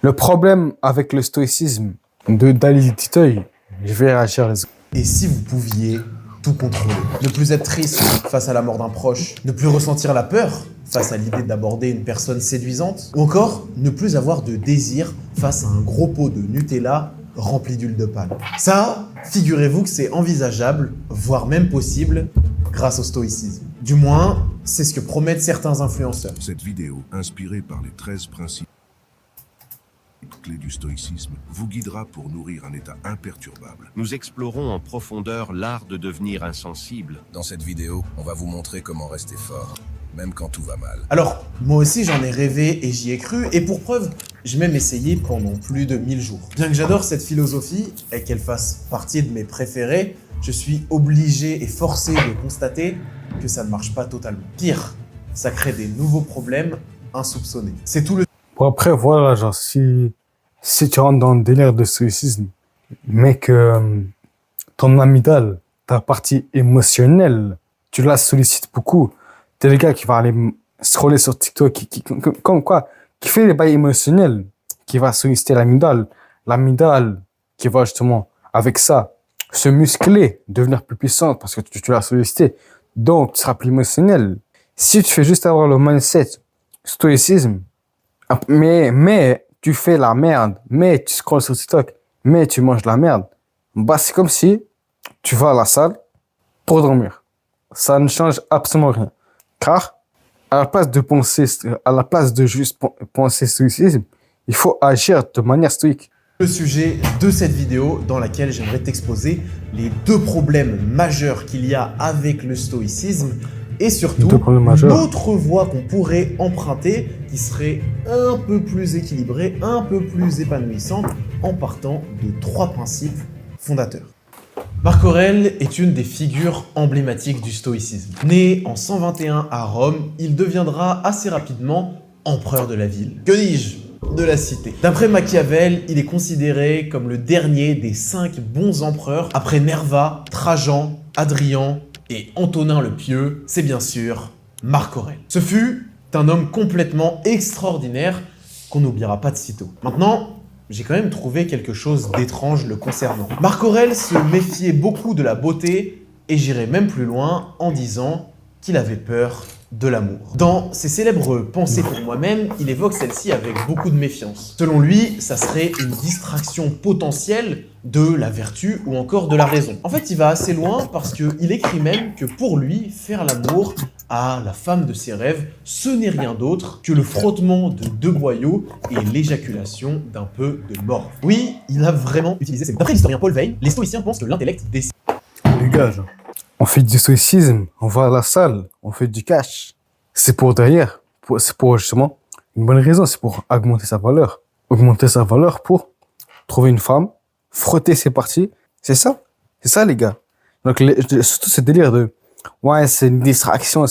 Le problème avec le stoïcisme de Dali Titoy, je vais réagir les autres. Et si vous pouviez tout contrôler? Ne plus être triste face à la mort d'un proche, ne plus ressentir la peur face à l'idée d'aborder une personne séduisante, ou encore ne plus avoir de désir face à un gros pot de Nutella rempli d'huile de palme. Ça, figurez-vous que c'est envisageable, voire même possible, grâce au stoïcisme. Du moins, c'est ce que promettent certains influenceurs. Cette vidéo, inspirée par les 13 principes clés du stoïcisme, vous guidera pour nourrir un état imperturbable. Nous explorons en profondeur l'art de devenir insensible. Dans cette vidéo, on va vous montrer comment rester fort, même quand tout va mal. Alors, moi aussi j'en ai rêvé et j'y ai cru, et pour preuve, j'ai même essayé pendant plus de 1000 jours. Bien que j'adore cette philosophie et qu'elle fasse partie de mes préférés, je suis obligé et forcé de constater que ça ne marche pas totalement. Pire, ça crée des nouveaux problèmes insoupçonnés. C'est tout le... Bon, après, voilà, genre, si tu rentres dans le délire de stoïcisme, mec, ton amygdale, ta partie émotionnelle, tu la sollicites beaucoup. T'es le gars qui va aller scroller sur TikTok, qui fait les bails émotionnels, qui va solliciter l'amygdale qui va justement, avec ça, se muscler, devenir plus puissante parce que tu l'as sollicité. Donc, tu seras plus émotionnel. Si tu fais juste avoir le mindset stoïcisme, mais tu fais la merde, mais tu scrolles sur TikTok, mais tu manges la merde, bah c'est comme si tu vas à la salle pour dormir. Ça ne change absolument rien. Car, à la place de juste penser stoïcisme, il faut agir de manière stoïque. Le sujet de cette vidéo dans laquelle j'aimerais t'exposer les deux problèmes majeurs qu'il y a avec le stoïcisme et surtout l'autre voie qu'on pourrait emprunter qui serait un peu plus équilibrée, un peu plus épanouissante en partant de 3 principes fondateurs. Marc Aurèle est une des figures emblématiques du stoïcisme. Né en 121 à Rome, il deviendra assez rapidement empereur de la ville. Que dis-je? De la cité. D'après Machiavel, il est considéré comme le dernier des 5 bons empereurs après Nerva, Trajan, Hadrien et Antonin le Pieux, c'est bien sûr Marc Aurèle. Ce fut un homme complètement extraordinaire qu'on n'oubliera pas de sitôt. Maintenant, j'ai quand même trouvé quelque chose d'étrange le concernant. Marc Aurèle se méfiait beaucoup de la beauté et j'irai même plus loin en disant qu'il avait peur de l'amour. Dans ses célèbres pensées pour moi-même, il évoque celle-ci avec beaucoup de méfiance. Selon lui, ça serait une distraction potentielle de la vertu ou encore de la raison. En fait, il va assez loin parce qu'il écrit même que pour lui, faire l'amour à la femme de ses rêves, ce n'est rien d'autre que le frottement de 2 boyaux et l'éjaculation d'un peu de morve. Oui, il a vraiment utilisé ces mots. D'après l'historien Paul Veyne, les stoïciens pensent que l'intellect décide. Les gars, genre, on fait du stoïcisme, on va à la salle, on fait du cash. C'est pour derrière, c'est pour justement une bonne raison, c'est pour augmenter sa valeur. Augmenter sa valeur pour trouver une femme, frotter ses parties. C'est ça les gars. Donc surtout ce délire de ouais, c'est une distraction,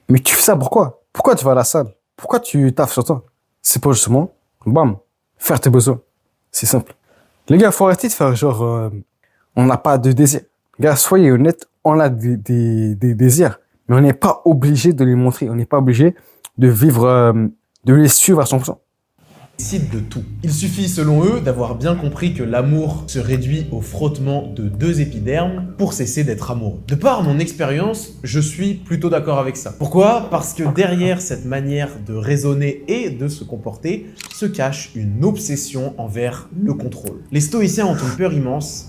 mais tu fais ça pourquoi? Pourquoi tu vas à la salle? Pourquoi tu taffes sur toi? C'est pour justement, bam, faire tes besoins. C'est simple. Les gars, faut arrêter de faire genre on n'a pas de désir. Les gars, soyez honnêtes, on a des désirs, mais on n'est pas obligé de les montrer, on n'est pas obligé de vivre, de les suivre à 100%. Décide de tout. Il suffit selon eux d'avoir bien compris que l'amour se réduit au frottement de 2 épidermes pour cesser d'être amoureux. De par mon expérience, je suis plutôt d'accord avec ça. Pourquoi? Parce que derrière cette manière de raisonner et de se comporter se cache une obsession envers le contrôle. Les stoïciens ont une peur immense,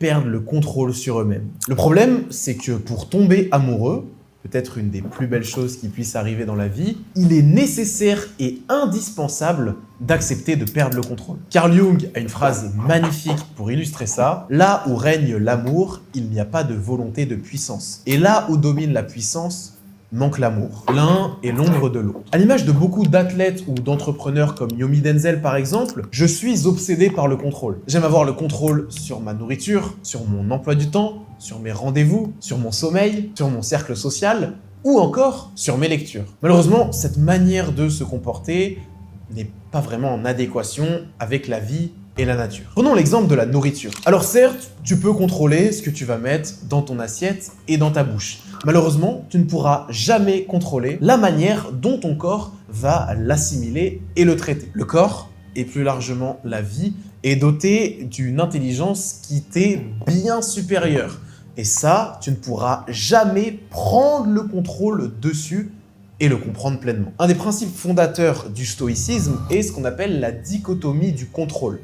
perdent le contrôle sur eux-mêmes. Le problème, c'est que pour tomber amoureux, peut-être une des plus belles choses qui puisse arriver dans la vie, il est nécessaire et indispensable d'accepter de perdre le contrôle. Carl Jung a une phrase magnifique pour illustrer ça. Là où règne l'amour, il n'y a pas de volonté de puissance. Et là où domine la puissance, manque l'amour. L'un est l'ombre de l'autre. À l'image de beaucoup d'athlètes ou d'entrepreneurs comme Yomi Denzel par exemple, je suis obsédé par le contrôle. J'aime avoir le contrôle sur ma nourriture, sur mon emploi du temps, sur mes rendez-vous, sur mon sommeil, sur mon cercle social, ou encore sur mes lectures. Malheureusement, cette manière de se comporter n'est pas vraiment en adéquation avec la vie et la nature. Prenons l'exemple de la nourriture. Alors certes, tu peux contrôler ce que tu vas mettre dans ton assiette et dans ta bouche. Malheureusement, tu ne pourras jamais contrôler la manière dont ton corps va l'assimiler et le traiter. Le corps et plus largement la vie, est doté d'une intelligence qui t'est bien supérieure. Et ça, tu ne pourras jamais prendre le contrôle dessus et le comprendre pleinement. Un des principes fondateurs du stoïcisme est ce qu'on appelle la dichotomie du contrôle.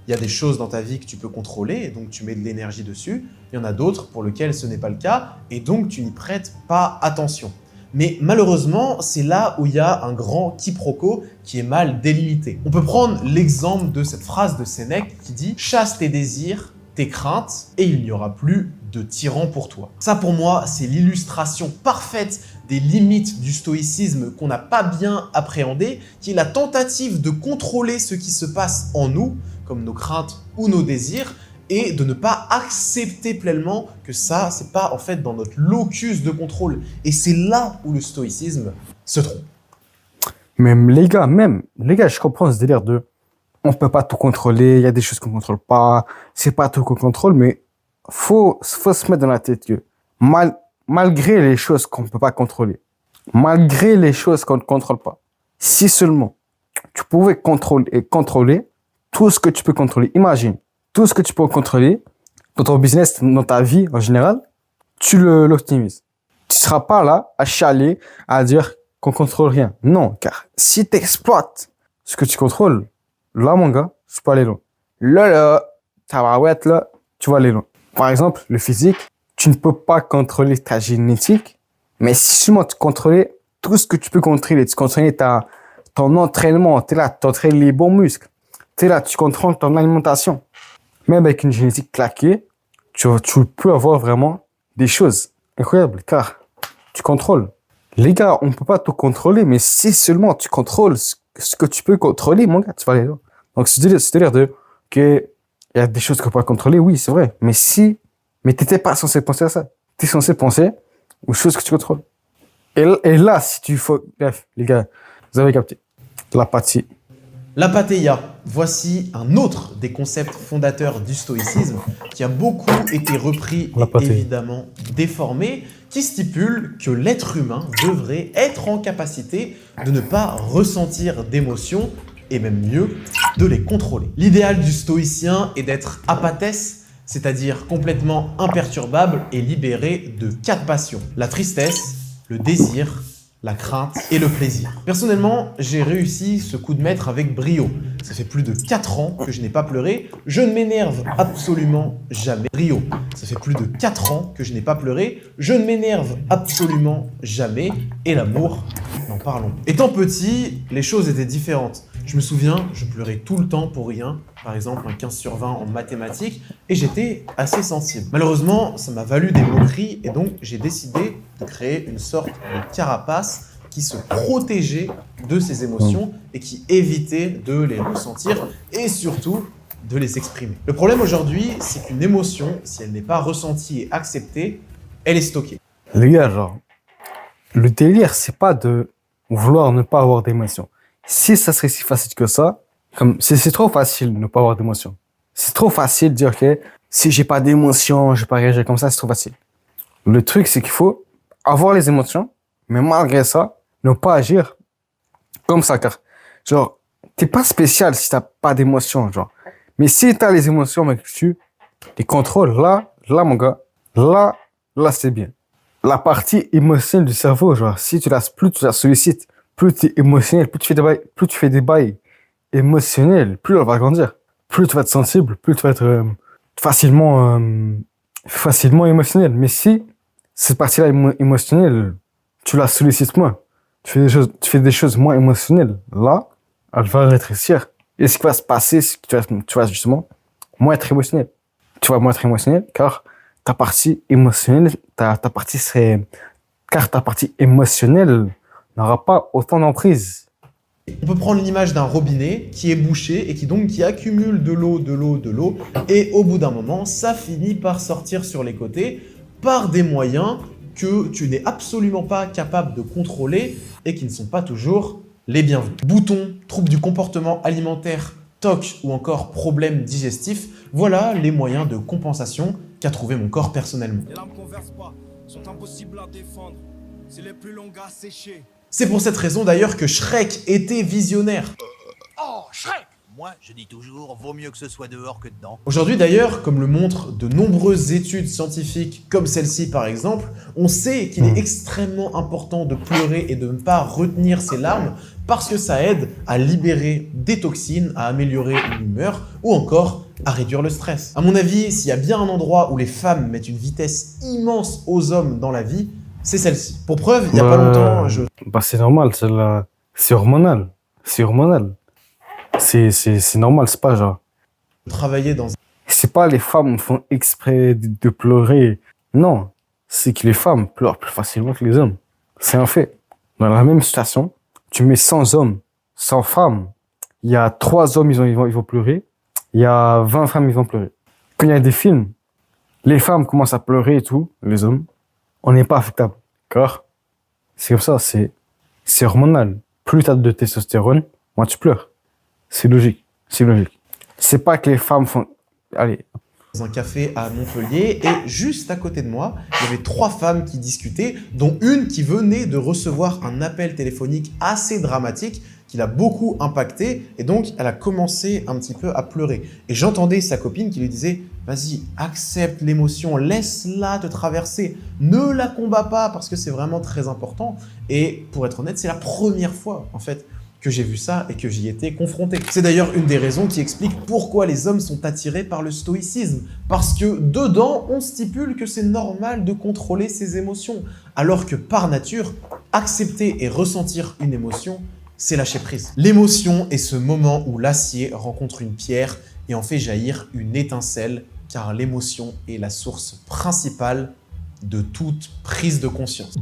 Il y a des choses dans ta vie que tu peux contrôler, et donc tu mets de l'énergie dessus. Il y en a d'autres pour lesquelles ce n'est pas le cas, et donc tu n'y prêtes pas attention. Mais malheureusement, c'est là où il y a un grand quiproquo qui est mal délimité. On peut prendre l'exemple de cette phrase de Sénèque qui dit « Chasse tes désirs, tes craintes, et il n'y aura plus de tyran pour toi ». Ça pour moi, c'est l'illustration parfaite des limites du stoïcisme qu'on n'a pas bien appréhendé, qui est la tentative de contrôler ce qui se passe en nous, comme nos craintes ou nos désirs, et de ne pas accepter pleinement que ça, c'est pas en fait dans notre locus de contrôle. Et c'est là où le stoïcisme se trompe. Même les gars, je comprends ce délire de on peut pas tout contrôler, il y a des choses qu'on contrôle pas, c'est pas tout qu'on contrôle, mais faut se mettre dans la tête que malgré les choses qu'on peut pas contrôler, malgré les choses qu'on ne contrôle pas, si seulement tu pouvais contrôler tout ce que tu peux contrôler, imagine, tout ce que tu peux contrôler dans ton business, dans ta vie en général, tu l'optimises. Tu seras pas là à chialer, à dire qu'on contrôle rien. Non, car si tu exploites ce que tu contrôles, là, mon gars, tu peux aller loin. Là, tabarouette, là, tu vas aller loin. Par exemple, le physique, tu ne peux pas contrôler ta génétique, mais si seulement tu contrôles tout ce que tu peux contrôler, tu contrôles ton entraînement, tu es là, tu entraînes les bons muscles, tu es là, tu contrôles ton alimentation. Même avec une génétique claquée, tu peux avoir vraiment des choses incroyables, car tu contrôles. Les gars, on ne peut pas tout contrôler, mais si seulement tu contrôles ce que tu peux contrôler, mon gars, tu vas aller là. Donc, c'est-à-dire que il y a des choses qu'on peut pas contrôler, oui, c'est vrai. Mais t'étais pas censé penser à ça. T'es censé penser aux choses que tu contrôles. Et là, si tu faut, bref, les gars, vous avez capté. L'apathie. L'apathéia, voici un autre des concepts fondateurs du stoïcisme qui a beaucoup été repris et évidemment déformé, qui stipule que l'être humain devrait être en capacité de ne pas ressentir d'émotions et même mieux, de les contrôler. L'idéal du stoïcien est d'être apathès, c'est-à-dire complètement imperturbable et libéré de 4 passions. La tristesse, le désir, la crainte et le plaisir. Personnellement, j'ai réussi ce coup de maître avec brio. Ça fait plus de 4 ans que je n'ai pas pleuré. Je ne m'énerve absolument jamais. Brio. Ça fait plus de 4 ans que je n'ai pas pleuré. Je ne m'énerve absolument jamais. Et l'amour, n'en parlons. Étant petit, les choses étaient différentes. Je me souviens, je pleurais tout le temps pour rien. Par exemple, un 15 sur 20 en mathématiques. Et j'étais assez sensible. Malheureusement, ça m'a valu des moqueries. Et donc, j'ai décidé de créer une sorte de carapace qui se protégeait de ces émotions et qui évitait de les ressentir et surtout de les exprimer. Le problème aujourd'hui, c'est qu'une émotion, si elle n'est pas ressentie et acceptée, elle est stockée. Les gars, genre, le délire, c'est pas de vouloir ne pas avoir d'émotions. Si ça serait si facile que ça, comme c'est trop facile de ne pas avoir d'émotions. C'est trop facile de dire que si j'ai pas d'émotions, je vais pas réagir comme ça, c'est trop facile. Le truc, c'est qu'il faut avoir les émotions, mais malgré ça, ne pas agir comme ça, car, genre, t'es pas spécial si t'as pas d'émotions, genre. Mais si t'as les émotions, mais que tu les contrôles, là, mon gars, là, c'est bien. La partie émotionnelle du cerveau, genre, si plus tu la sollicites, plus tu es émotionnel, plus tu fais des bails émotionnels, plus elle va grandir. Plus tu vas être sensible, plus tu vas être facilement émotionnel. Mais si cette partie-là émotionnelle, tu la sollicites moins, tu fais des choses moins émotionnelles, là, elle va rétrécir. Et ce qui va se passer, c'est que tu vas justement moins être émotionnel. Tu vas moins être émotionnel car ta partie émotionnelle, car ta partie émotionnelle n'aura pas autant d'emprise. On peut prendre l'image d'un robinet qui est bouché et qui accumule de l'eau, et au bout d'un moment, ça finit par sortir sur les côtés par des moyens que tu n'es absolument pas capable de contrôler et qui ne sont pas toujours les bienvenus. Boutons, troubles du comportement alimentaire, TOC ou encore problèmes digestifs, voilà les moyens de compensation qu'a trouvé mon corps personnellement. Les lames qu'on verse pas sont impossibles à défendre, c'est les plus longues à sécher. C'est pour cette raison d'ailleurs que Shrek était visionnaire. Oh, Shrek! Moi, je dis toujours, vaut mieux que ce soit dehors que dedans. Aujourd'hui d'ailleurs, comme le montrent de nombreuses études scientifiques, comme celle-ci par exemple, on sait qu'il est extrêmement important de pleurer et de ne pas retenir ses larmes parce que ça aide à libérer des toxines, à améliorer l'humeur ou encore à réduire le stress. À mon avis, s'il y a bien un endroit où les femmes mettent une vitesse immense aux hommes dans la vie, c'est celle-ci. Pour preuve, il n'y a pas longtemps, Bah c'est normal, c'est hormonal. C'est hormonal. C'est normal, c'est pas genre... travaillais dans C'est pas les femmes font exprès de pleurer. Non, c'est que les femmes pleurent plus facilement que les hommes. C'est un fait. Dans la même situation, tu mets 100 hommes, 100 femmes. Il y a 3 hommes, ils vont pleurer. Il y a 20 femmes, ils vont pleurer. Quand il y a des films, les femmes commencent à pleurer et tout, les hommes, on n'est pas affectable. D'accord? C'est comme ça, c'est hormonal. Plus tu as de testostérone, moins tu pleures. C'est logique, c'est logique. C'est pas que les femmes font... Allez. Dans un café à Montpellier et juste à côté de moi, il y avait 3 femmes qui discutaient, dont une qui venait de recevoir un appel téléphonique assez dramatique qui l'a beaucoup impacté et donc elle a commencé un petit peu à pleurer. Et j'entendais sa copine qui lui disait « Vas-y, accepte l'émotion, laisse-la te traverser, ne la combats pas parce que c'est vraiment très important. » Et pour être honnête, c'est la première fois en fait que j'ai vu ça et que j'y étais confronté. C'est d'ailleurs une des raisons qui explique pourquoi les hommes sont attirés par le stoïcisme. Parce que dedans, on stipule que c'est normal de contrôler ses émotions. Alors que par nature, accepter et ressentir une émotion, c'est lâcher prise. L'émotion est ce moment où l'acier rencontre une pierre et en fait jaillir une étincelle, car l'émotion est la source principale de toute prise de conscience.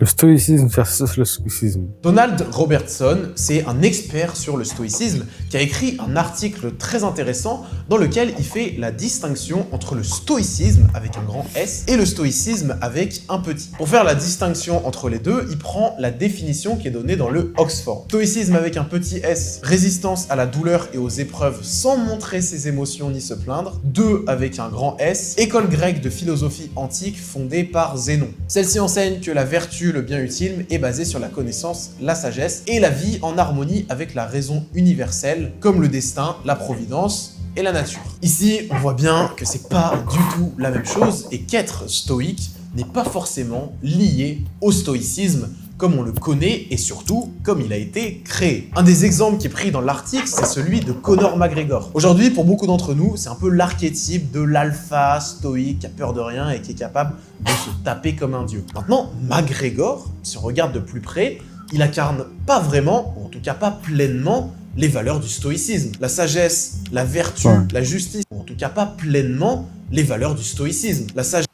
Le stoïcisme versus le stoïcisme. Donald Robertson, c'est un expert sur le stoïcisme qui a écrit un article très intéressant dans lequel il fait la distinction entre le stoïcisme avec un grand S et le stoïcisme avec un petit. Pour faire la distinction entre les deux, il prend la définition qui est donnée dans le Oxford. Stoïcisme avec un petit S, résistance à la douleur et aux épreuves sans montrer ses émotions ni se plaindre. 2 avec un grand S, école grecque de philosophie antique fondée par Zénon. Celle-ci enseigne que la vertu, le bien utile, est basé sur la connaissance, la sagesse et la vie en harmonie avec la raison universelle, comme le destin, la providence et la nature. Ici, on voit bien que c'est pas du tout la même chose et qu'être stoïque n'est pas forcément lié au stoïcisme comme on le connaît et surtout comme il a été créé. Un des exemples qui est pris dans l'article, c'est celui de Conor McGregor. Aujourd'hui, pour beaucoup d'entre nous, c'est un peu l'archétype de l'alpha stoïque qui a peur de rien et qui est capable de se taper comme un dieu. Maintenant, McGregor, si on regarde de plus près, il incarne pas vraiment, ou en tout cas pas pleinement, les valeurs du stoïcisme. La sagesse, la vertu, la justice, ou en tout cas pas pleinement les valeurs du stoïcisme. La sagesse.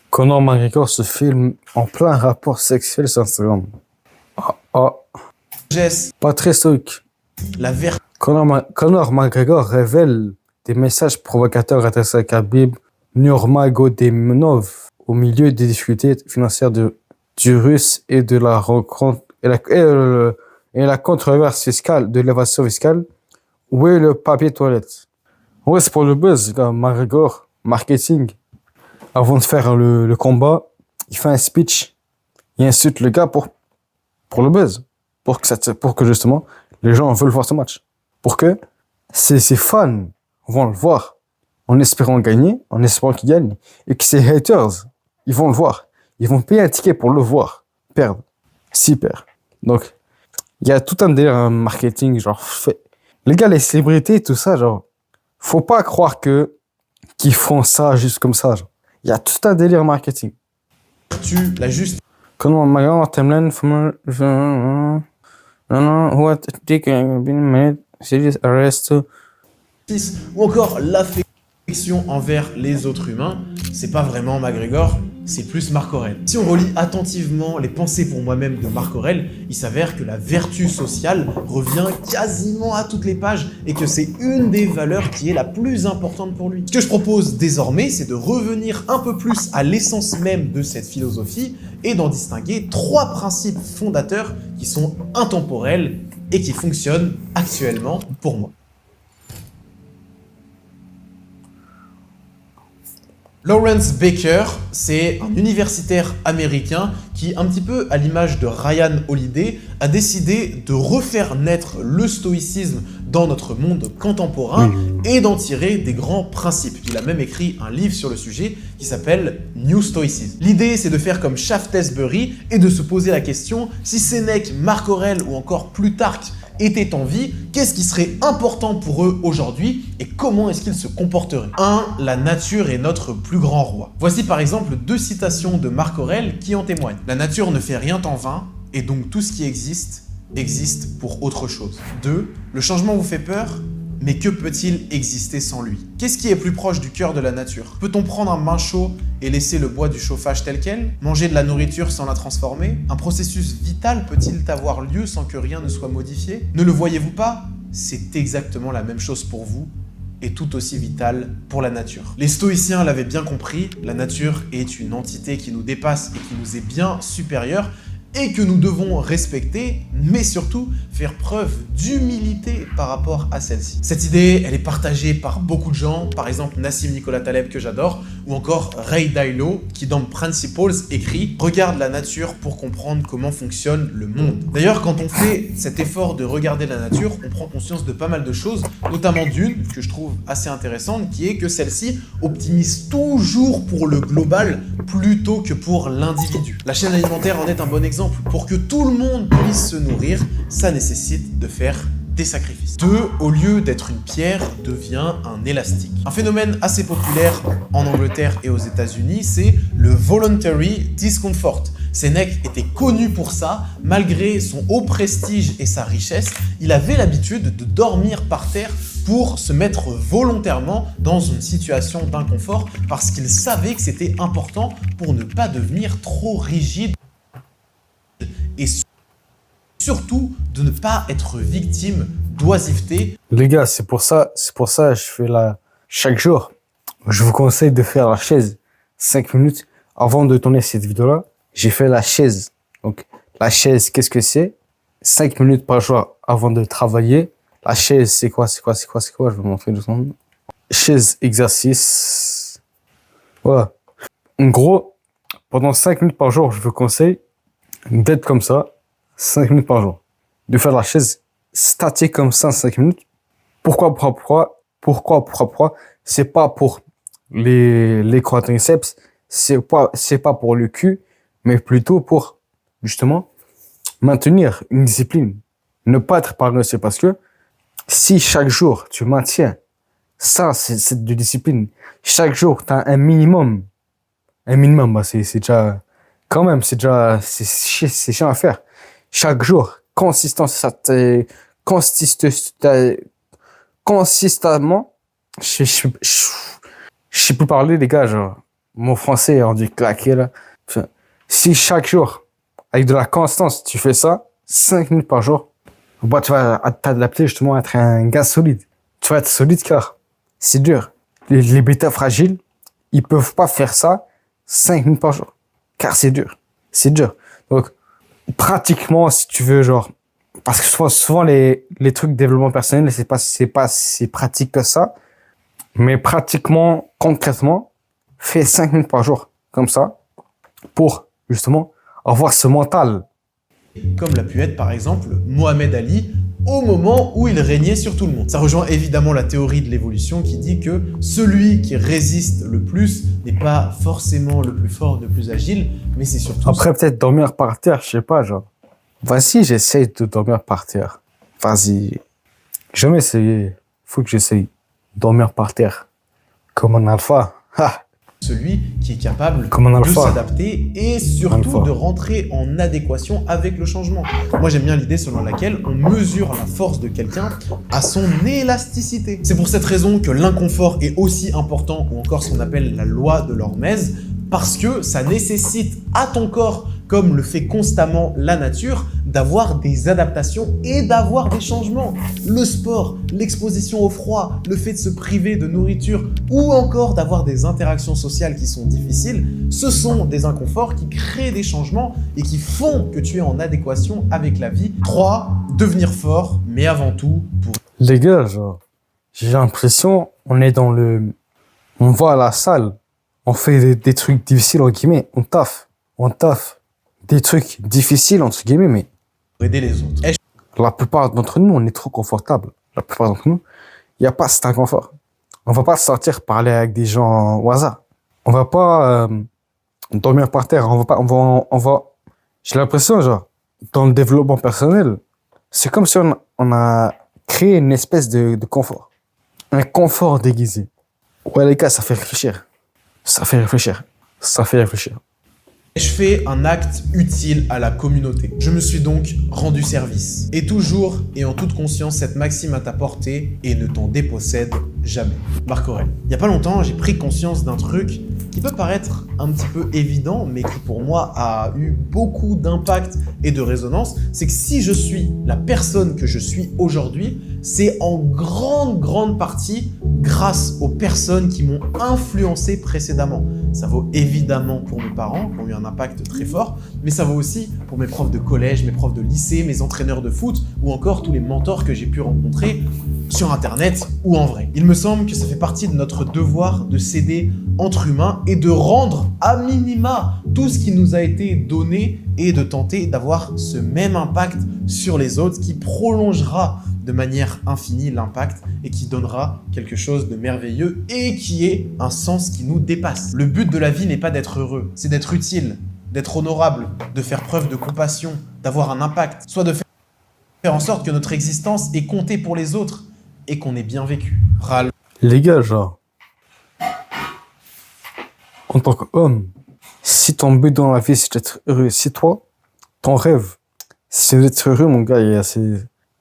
Conor McGregor se filme en plein rapport sexuel sur Instagram. Pas très stoïque. La vertu. Conor McGregor révèle des messages provocateurs adressés à Khabib Nurmagomedov au milieu des difficultés financières du Russe et de la rencontre et la controverse fiscale de l'évasion fiscale. Où est le papier toilette? Ouais, c'est pour le buzz, McGregor, marketing. Avant de faire le combat, il fait un speech, il insulte le gars pour le buzz, pour que justement les gens veulent voir ce match, pour que ses fans vont le voir en espérant gagner, en espérant qu'il gagne, et que ses haters, ils vont le voir, ils vont payer un ticket pour le voir perdre, s'il perd. Donc il y a tout un délire marketing, genre les gars, les célébrités, tout ça, genre faut pas croire qu'ils font ça juste comme ça, genre. Il y a tout un délire marketing. La justice. Comment McGregor timeline from what dick been made serious arrest ou encore l'affection envers les autres humains, c'est pas vraiment McGregor, c'est plus Marc Aurèle. Si on relit attentivement les pensées pour moi-même de Marc Aurèle, il s'avère que la vertu sociale revient quasiment à toutes les pages et que c'est une des valeurs qui est la plus importante pour lui. Ce que je propose désormais, c'est de revenir un peu plus à l'essence même de cette philosophie et d'en distinguer 3 principes fondateurs qui sont intemporels et qui fonctionnent actuellement pour moi. Lawrence Baker, c'est un universitaire américain qui, un petit peu à l'image de Ryan Holiday, a décidé de refaire naître le stoïcisme dans notre monde contemporain et d'en tirer des grands principes. Il a même écrit un livre sur le sujet qui s'appelle New Stoicism. L'idée, c'est de faire comme Shaftesbury et de se poser la question si Sénèque, Marc Aurèle ou encore Plutarque étaient en vie, qu'est-ce qui serait important pour eux aujourd'hui et comment est-ce qu'ils se comporteraient? 1. La nature est notre plus grand roi. Voici par exemple 2 citations de Marc Aurèle qui en témoignent. La nature ne fait rien en vain et donc tout ce qui existe pour autre chose. 2. Le changement vous fait peur? Mais que peut-il exister sans lui? Qu'est-ce qui est plus proche du cœur de la nature? Peut-on prendre un bain chaud et laisser le bois du chauffage tel quel? Manger de la nourriture sans la transformer? Un processus vital peut-il avoir lieu sans que rien ne soit modifié? Ne le voyez-vous pas? C'est exactement la même chose pour vous et tout aussi vital pour la nature. Les stoïciens l'avaient bien compris, la nature est une entité qui nous dépasse et qui nous est bien supérieure et que nous devons respecter, mais surtout faire preuve d'humilité par rapport à celle-ci. Cette idée, elle est partagée par beaucoup de gens, par exemple Nassim Nicolas Taleb que j'adore, ou encore Ray Dalio qui dans Principles écrit « Regarde la nature pour comprendre comment fonctionne le monde ». D'ailleurs, quand on fait cet effort de regarder la nature, on prend conscience de pas mal de choses, notamment d'une que je trouve assez intéressante, qui est que celle-ci optimise toujours pour le global plutôt que pour l'individu. La chaîne alimentaire en est un bon exemple. Pour que tout le monde puisse se nourrir, ça nécessite de faire des sacrifices. 2. Au lieu d'être une pierre, devient un élastique. Un phénomène assez populaire en Angleterre et aux États-Unis, c'est le voluntary discomfort. Sénèque était connu pour ça, malgré son haut prestige et sa richesse, il avait l'habitude de dormir par terre pour se mettre volontairement dans une situation d'inconfort parce qu'il savait que c'était important pour ne pas devenir trop rigide et surtout de ne pas être victime d'oisiveté. Les gars, c'est pour ça, je fais chaque jour. Je vous conseille de faire la chaise 5 minutes avant de tourner cette vidéo-là. J'ai fait la chaise. Donc, la chaise, qu'est-ce que c'est? 5 minutes par jour avant de travailler. La chaise, c'est quoi? Je vais vous montrer 2 secondes. Chaise, exercice. Voilà. En gros, pendant 5 minutes par jour, je vous conseille d'être comme ça, 5 minutes par jour. De faire la chaise statique comme ça, 5 minutes. Pourquoi? C'est pas pour les quadriceps, c'est pas pour le cul, mais plutôt pour, justement, maintenir une discipline. Ne pas être paresseux parce que si chaque jour tu maintiens ça, c'est de discipline. Chaque jour, tu as un minimum. Bah, c'est déjà, quand même, c'est chiant à faire. Chaque jour, consistamment, je sais plus parler, les gars, genre, mon français est rendu claqué, là. Si chaque jour, avec de la constance, tu fais ça, 5 minutes par jour, bah, tu vas t'adapter justement à être un gars solide. Tu vas être solide car c'est dur. Les bêtas fragiles, ils peuvent pas faire ça 5 minutes par jour. Car c'est dur. C'est dur. Donc, pratiquement, si tu veux, genre, parce que souvent les trucs de développement personnel, c'est pas si pratique que ça. Mais pratiquement, concrètement, fais 5 minutes par jour. Comme ça. Pour, justement, avoir ce mental. Comme l'a pu être par exemple Mohamed Ali au moment où il régnait sur tout le monde. Ça rejoint évidemment la théorie de l'évolution qui dit que celui qui résiste le plus n'est pas forcément le plus fort, le plus agile, mais c'est surtout... Après peut-être dormir par terre, je sais pas, genre. Vas-y, j'essaye de dormir par terre. Vas-y. Jamais essayé. Faut que j'essaye. Dormir par terre. Comme un alpha. Ha! Celui qui est capable de s'adapter et surtout de rentrer en adéquation avec le changement. Moi j'aime bien l'idée selon laquelle on mesure la force de quelqu'un à son élasticité. C'est pour cette raison que l'inconfort est aussi important, ou encore ce qu'on appelle la loi de l'hormèse, parce que ça nécessite à ton corps, comme le fait constamment la nature, d'avoir des adaptations et d'avoir des changements. Le sport, l'exposition au froid, le fait de se priver de nourriture ou encore d'avoir des interactions sociales qui sont difficiles, ce sont des inconforts qui créent des changements et qui font que tu es en adéquation avec la vie. 3. Devenir fort, mais avant tout pour... Les gars, genre, j'ai l'impression, on va à la salle, on fait des trucs difficiles, entre guillemets, on taffe. Des trucs difficiles, entre guillemets, mais pour aider les autres. la plupart d'entre nous, on est trop confortable. La plupart d'entre nous, il n'y a pas cet inconfort. On va pas sortir parler avec des gens au hasard. On va pas dormir par terre. On va. J'ai l'impression, genre, dans le développement personnel, c'est comme si on a créé une espèce de confort. Un confort déguisé. Ouais, les gars, ça fait réfléchir. Ça fait réfléchir. Ça fait réfléchir. Je fais un acte utile à la communauté. Je me suis donc rendu service. Et toujours et en toute conscience, cette maxime à ta portée et ne t'en dépossède jamais. Marc Aurèle. Il n'y a pas longtemps, j'ai pris conscience d'un truc qui peut paraître un petit peu évident, mais qui pour moi a eu beaucoup d'impact et de résonance. C'est que si je suis la personne que je suis aujourd'hui, c'est en grande partie grâce aux personnes qui m'ont influencé précédemment. Ça vaut évidemment pour mes parents, qui ont eu un impact très fort, mais ça vaut aussi pour mes profs de collège, mes profs de lycée, mes entraîneurs de foot, ou encore tous les mentors que j'ai pu rencontrer sur Internet ou en vrai. Il me semble que ça fait partie de notre devoir de s'aider entre humains et de rendre à minima tout ce qui nous a été donné et de tenter d'avoir ce même impact sur les autres qui prolongera de manière infinie l'impact et qui donnera quelque chose de merveilleux et qui est un sens qui nous dépasse. Le but de la vie n'est pas d'être heureux, c'est d'être utile, d'être honorable, de faire preuve de compassion, d'avoir un impact, soit de faire en sorte que notre existence est comptée pour les autres et qu'on ait bien vécu. Les gars, genre, en tant qu'homme, si ton but dans la vie c'est d'être heureux, si toi, ton rêve, c'est d'être heureux, mon gars,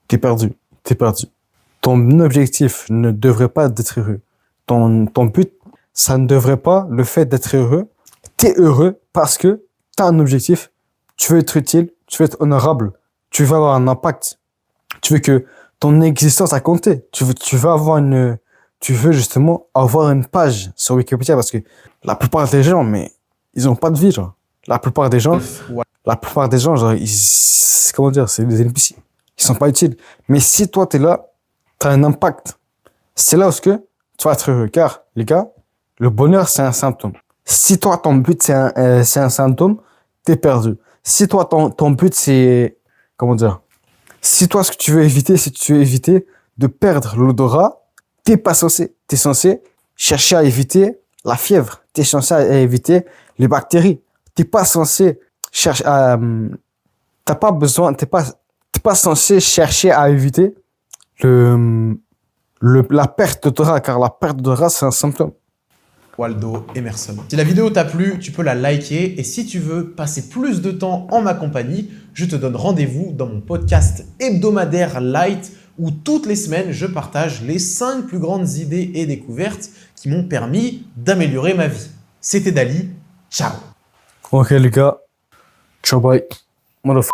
t'es perdu. T'es perdu. Ton objectif ne devrait pas être heureux. Ton but, ça ne devrait pas le fait d'être heureux. T'es heureux parce que t'as un objectif. Tu veux être utile, tu veux être honorable, tu veux avoir un impact. Tu veux que ton existence a compté. Tu veux justement avoir une page sur Wikipédia parce que la plupart des gens, mais ils ont pas de vie, genre. La plupart des gens, genre, comment dire, c'est des NPC. Ils sont pas utiles. Mais si toi, t'es là, t'as un impact. C'est là où tu vas être heureux. Car, les gars, le bonheur, c'est un symptôme. Si toi, ton but, c'est un symptôme, t'es perdu. Si toi, ton but, c'est, comment dire, si toi, ce que tu veux éviter, c'est que tu veux éviter de perdre l'odorat, t'es censé chercher à éviter la fièvre. T'es censé éviter les bactéries. T'es pas censé chercher à, t'es pas censé chercher à éviter la perte d'odorat, car la perte d'odorat, c'est un symptôme. Waldo Emerson. Si la vidéo t'a plu, tu peux la liker et si tu veux passer plus de temps en ma compagnie, je te donne rendez-vous dans mon podcast hebdomadaire Light où toutes les semaines, je partage les 5 plus grandes idées et découvertes qui m'ont permis d'améliorer ma vie. C'était Dali, ciao. Ok les gars, ciao bye. Motherfucker.